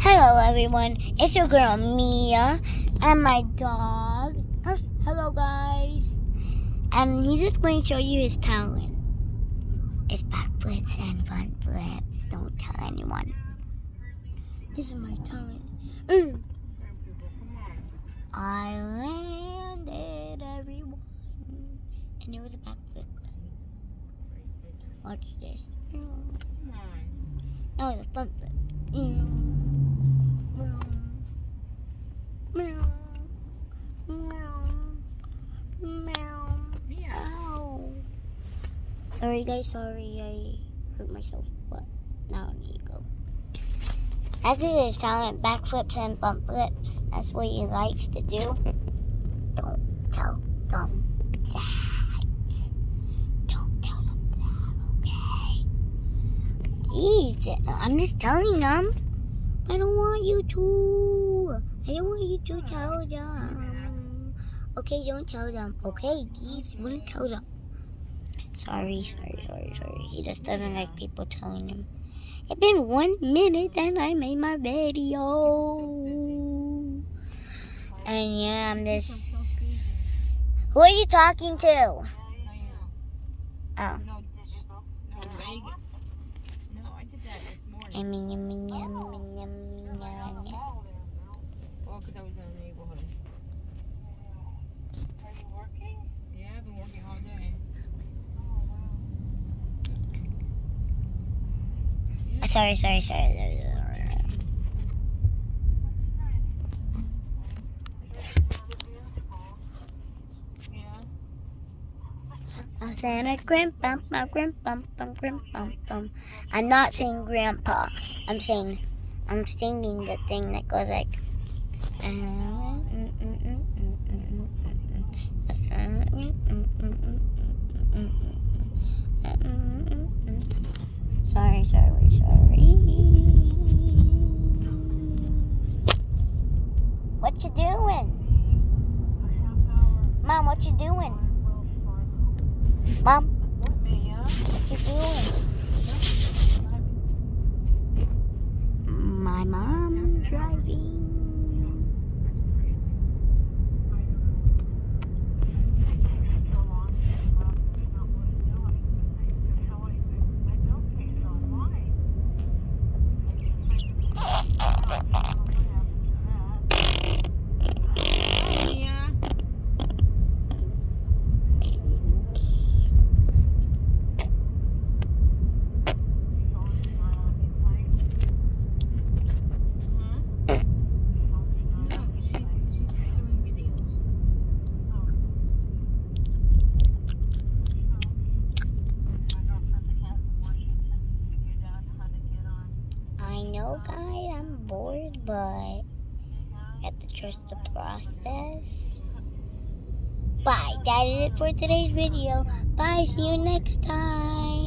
Hello everyone, it's your girl Mia and my dog. Hello guys. And he's just going to show you his talent. It's backflips and front flips. Don't tell anyone. This is my talent. I landed everyone. And it was a backflip. Watch this. That was a front flip. Meow. Meow. Meow. Meow. Sorry guys, sorry I hurt myself, but now I need to go. That's his talent, backflips and bump flips. That's what he likes to do. Don't tell them that. Don't tell them that, okay? Jeez, I'm just telling them. I don't want you to. I don't want you to tell them. Okay, don't tell them. Okay, please, I wouldn't tell them. Sorry. He just doesn't like people telling him. It's been 1 minute and I made my video. And yeah, I'm just... Who are you talking to? Oh. No, I did that this morning. Well, because I was in the neighborhood. Are you working? Yeah, I've been working all day. Sorry. Yeah. I'm saying a grandpa. I'm not saying grandpa. I'm singing the thing that goes like. Sorry. What you doing? Mom, what you doing? Mom, What, Mia? what you doing? My mom driving. Mia? No, she's doing videos. I know, guys, I'm bored, but you have to trust the process. Bye. That is it for today's video. Bye. See you next time.